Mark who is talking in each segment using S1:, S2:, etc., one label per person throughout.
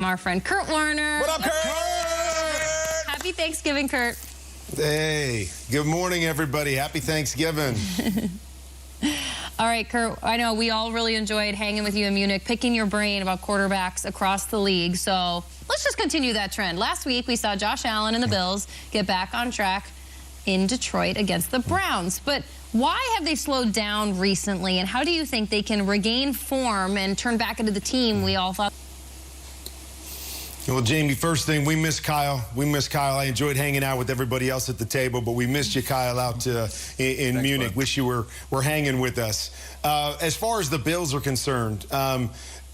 S1: our friend Kurt Warner.
S2: What up, Kurt?
S1: Happy Thanksgiving, Kurt.
S2: Hey, good morning, everybody. Happy Thanksgiving.
S1: All right, Kurt, I know we all really enjoyed hanging with you in Munich, picking your brain about quarterbacks across the league. So let's just continue that trend. Last week, we saw Josh Allen and the Bills get back on track in Detroit against the Browns. But why have they slowed down recently, and how do you think they can regain form and turn back into the team we all thought?
S2: Well, Jamie, first thing, we miss Kyle. We miss Kyle. I enjoyed hanging out with everybody else at the table, but we missed you, Kyle, out in Munich. Wish you were hanging with us. As far as the Bills are concerned,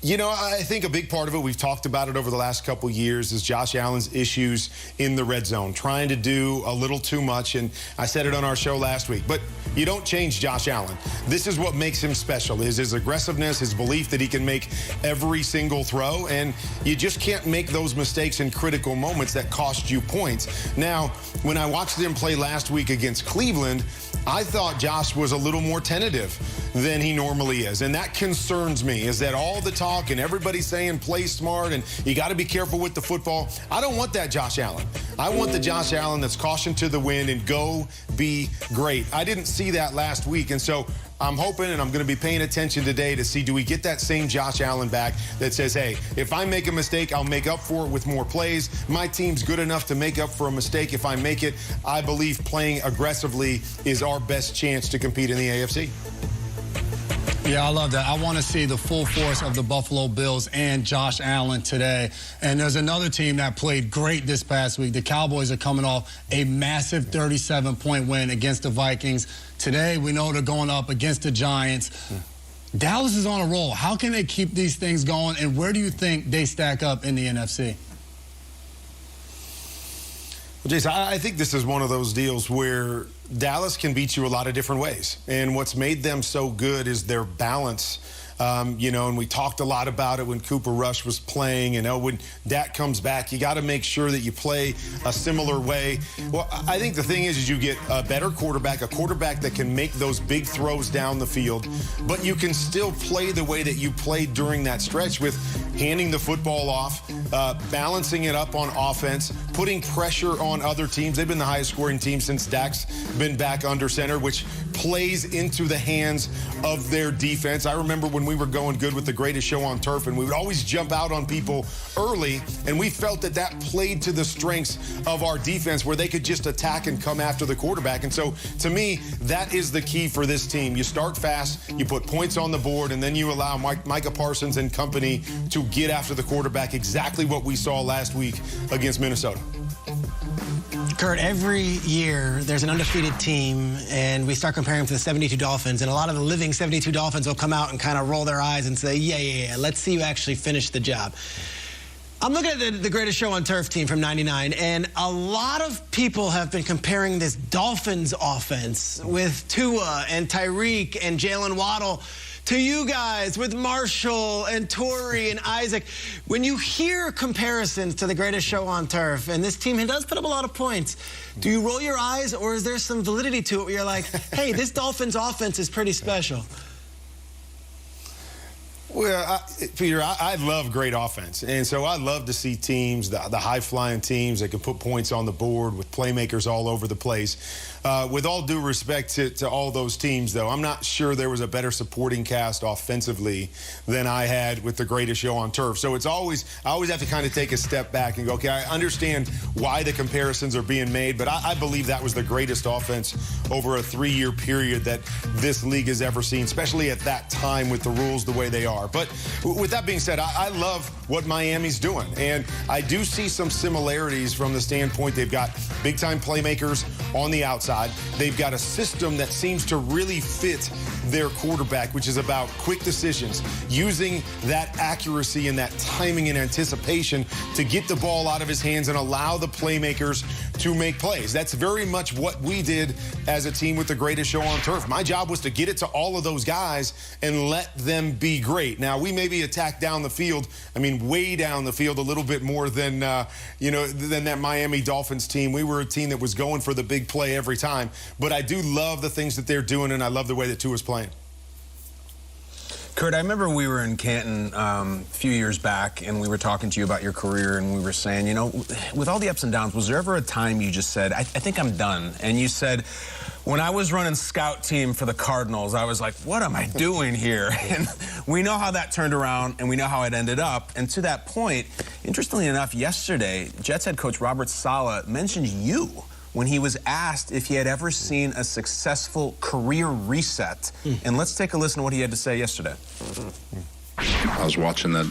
S2: you know, I think a big part of it, we've talked about it over the last couple years, is Josh Allen's issues in the red zone, trying to do a little too much, and I said it on our show last week, but you don't change Josh Allen. This is what makes him special, is his aggressiveness, his belief that he can make every single throw, and you just can't make those mistakes in critical moments that cost you points. Now, when I watched him play last week against Cleveland, I thought Josh was a little more tentative than he normally is, and that concerns me, is that all the talk and everybody's saying play smart and you got to be careful with the football. I don't want that Josh Allen. I want the Josh Allen that's caution to the wind and go be great. I didn't see that last week, and so I'm hoping, and I'm going to be paying attention today to see, do we get that same Josh Allen back that says, hey, if I make a mistake, I'll make up for it with more plays. My team's good enough to make up for a mistake if I make it. I believe playing aggressively is our best chance to compete in the AFC.
S3: Yeah, I love that. I want to see the full force of the Buffalo Bills and Josh Allen today. And there's another team that played great this past week. The Cowboys are coming off a massive 37-point win against the Vikings. Today, we know they're going up against the Giants. Dallas is on a roll. How can they keep these things going, and where do you think they stack up in the NFC?
S2: Well, Jason, I think this is one of those deals where Dallas can beat you a lot of different ways. And what's made them so good is their balance. You know, and we talked a lot about it when Cooper Rush was playing. And when Dak comes back, you got to make sure that you play a similar way. Well, I think the thing is you get a better quarterback, a quarterback that can make those big throws down the field, but you can still play the way that you played during that stretch with handing the football off, balancing it up on offense, putting pressure on other teams. They've been the highest scoring team since Dak's been back under center, which plays into the hands of their defense. I remember when we were going good with the greatest show on turf, and we would always jump out on people early, and we felt that that played to the strengths of our defense, where they could just attack and come after the quarterback. And so, to me, that is the key for this team. You start fast, you put points on the board, and then you allow Micah Parsons and company to get after the quarterback, exactly what we saw last week against Minnesota.
S4: Kurt, every year there's an undefeated team, and we start comparing them to the 72 Dolphins, and a lot of the living 72 Dolphins will come out and kind of roll their eyes and say, yeah, let's see you actually finish the job. I'm looking at the greatest show on turf team from '99, and a lot of people have been comparing this Dolphins offense with Tua and Tyreek and Jalen Waddle to you guys with Marshall and Torrey and Isaac. When you hear comparisons to the greatest show on turf, and this team does put up a lot of points, do you roll your eyes, or is there some validity to it where you're like, hey, this Dolphins offense is pretty special?
S2: Well, Peter, I love great offense. And so I love to see teams, the high-flying teams that can put points on the board with playmakers all over the place. With all due respect to all those teams, though, I'm not sure there was a better supporting cast offensively than I had with the greatest show on turf. So I always have to kind of take a step back and go, okay, I understand why the comparisons are being made, but I believe that was the greatest offense over a 3-year period that this league has ever seen, especially at that time with the rules the way they are. But with that being said, I love what Miami's doing. And I do see some similarities from the standpoint they've got big-time playmakers on the outside. They've got a system that seems to really fit their quarterback, which is about quick decisions, using that accuracy and that timing and anticipation to get the ball out of his hands and allow the playmakers to make plays. That's very much what we did as a team with the greatest show on turf. My job was to get it to all of those guys and let them be great. Now, we maybe attacked down the field, I mean, way down the field a little bit more than, than that Miami Dolphins team. We were a team that was going for the big play every time. But I do love the things that they're doing, and I love the way that Tua's playing.
S5: Kurt, I remember we were in Canton a few years back, and we were talking to you about your career, and we were saying, you know, with all the ups and downs, was there ever a time you just said, I think I'm done? And you said, when I was running scout team for the Cardinals, I was like, what am I doing here? And we know how that turned around, and we know how it ended up. And to that point, interestingly enough, yesterday, Jets head coach Robert Saleh mentioned you when he was asked if he had ever seen a successful career reset. And let's take a listen to what he had to say yesterday.
S6: I was watching that,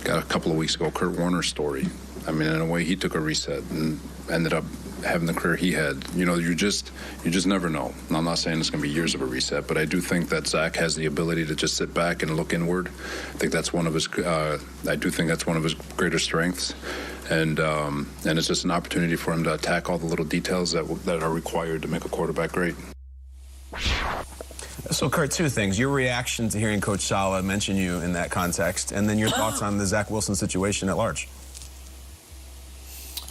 S6: got a couple of weeks ago, Kurt Warner's story. I mean, in a way, he took a reset and ended up having the career he had. You know, you just never know. And I'm not saying it's going to be years of a reset, but I do think that Zach has the ability to just sit back and look inward. I think that's one of his, I do think that's one of his greater strengths. And it's just an opportunity for him to attack all the little details that are required to make a quarterback great.
S5: So, Kurt, two things. Your reaction to hearing Coach Saleh mention you in that context, and then your thoughts on the Zach Wilson situation at large.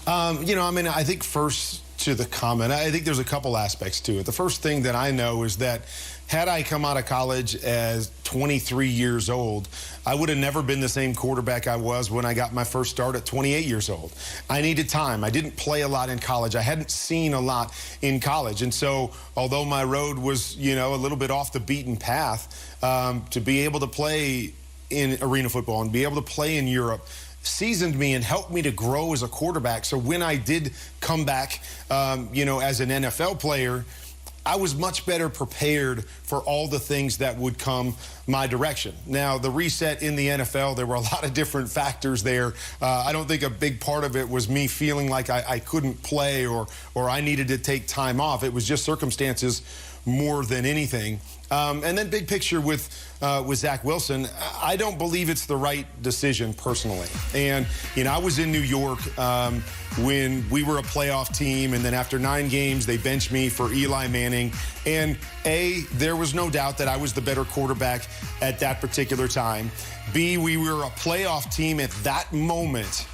S2: You know, I mean, I think first to the comment, I think there's a couple aspects to it. The first thing that I know is that had I come out of college as 23 years old, I would have never been the same quarterback I was when I got my first start at 28 years old. I needed time. I didn't play a lot in college. I hadn't seen a lot in college. And so, although my road was, you know, a little bit off the beaten path, to be able to play in arena football and be able to play in Europe seasoned me and helped me to grow as a quarterback. So when I did come back, you know, as an NFL player, I was much better prepared for all the things that would come my direction. Now, the reset in the NFL, there were a lot of different factors there. I don't think a big part of it was me feeling like I couldn't play or I needed to take time off. It was just circumstances more than anything. And then big picture with Zach Wilson, I don't believe it's the right decision personally. And, you know, I was in New York when we were a playoff team, and then after 9 games, they benched me for Eli Manning. And A, there was no doubt that I was the better quarterback at that particular time. B, we were a playoff team at that moment.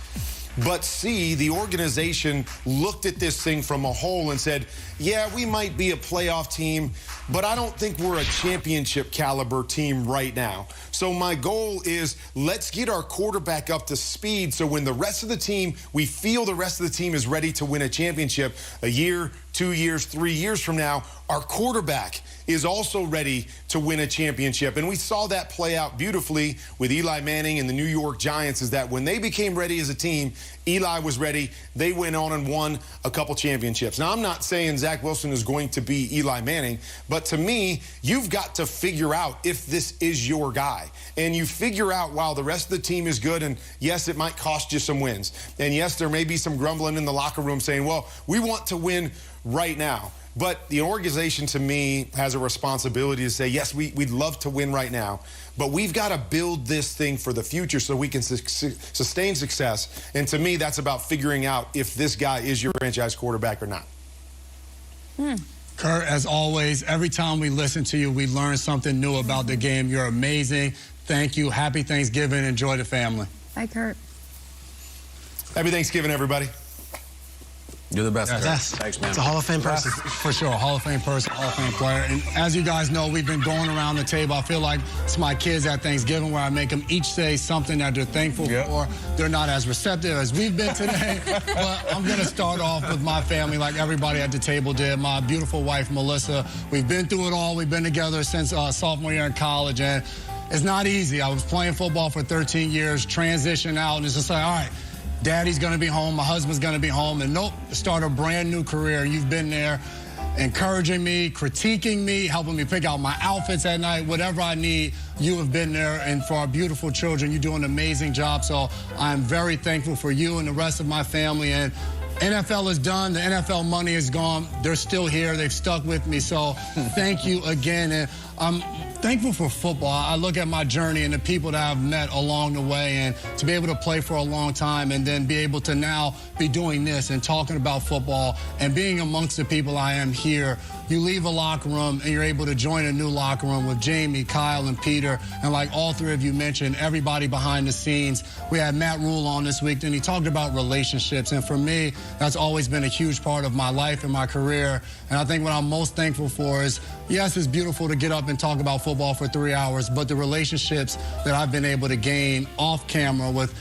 S2: But C, the organization looked at this thing from a whole and said, yeah, we might be a playoff team, but I don't think we're a championship caliber team right now. So my goal is let's get our quarterback up to speed so when the rest of the team, we feel the rest of the team is ready to win a championship a year, 2 years, 3 years from now, our quarterback is also ready to win a championship. And we saw that play out beautifully with Eli Manning and the New York Giants, is that when they became ready as a team, Eli was ready. They went on and won a couple championships. Now, I'm not saying Zach Wilson is going to be Eli Manning, but to me, you've got to figure out if this is your guy. And you figure out while the rest of the team is good, and yes, it might cost you some wins. And yes, there may be some grumbling in the locker room saying, well, we want to win right now. But the organization, to me, has a responsibility to say, yes, we'd love to win right now, but we've got to build this thing for the future so we can sustain success. And to me, that's about figuring out if this guy is your franchise quarterback or not.
S3: Kurt, as always, every time we listen to you, we learn something new about the game. You're amazing. Thank you. Happy Thanksgiving. Enjoy the family.
S1: Bye, Kurt.
S2: Happy Thanksgiving, everybody.
S5: You're the best.
S4: Yes.
S5: Thanks, man.
S4: It's a Hall of Fame person.
S3: For sure. Hall of Fame person, Hall of Fame player. And as you guys know, we've been going around the table. I feel like it's my kids at Thanksgiving where I make them each say something that they're thankful for. They're not as receptive as we've been today. But I'm going to start off with my family like everybody at the table did. My beautiful wife, Melissa. We've been through it all. We've been together since sophomore year in college. And it's not easy. I was playing football for 13 years, transitioned out, and it's just like, all right, Daddy's going to be home, my husband's going to be home, and nope, start a brand new career. You've been there encouraging me, critiquing me, helping me pick out my outfits at night, whatever I need, you have been there. And for our beautiful children, you do an amazing job. So I'm very thankful for you and the rest of my family. And NFL is done. The NFL money is gone. They're still here. They've stuck with me. So thank you again. And I'm thankful for football. I look at my journey and the people that I've met along the way, and to be able to play for a long time and then be able to now be doing this and talking about football and being amongst the people I am here. You leave a locker room and you're able to join a new locker room with Jamie, Kyle, and Peter. And like all three of you mentioned, everybody behind the scenes. We had Matt Rule on this week, and he talked about relationships. And for me, that's always been a huge part of my life and my career. And I think what I'm most thankful for is, yes, it's beautiful to get up and talk about football. football for 3 hours, but the relationships that I've been able to gain off camera with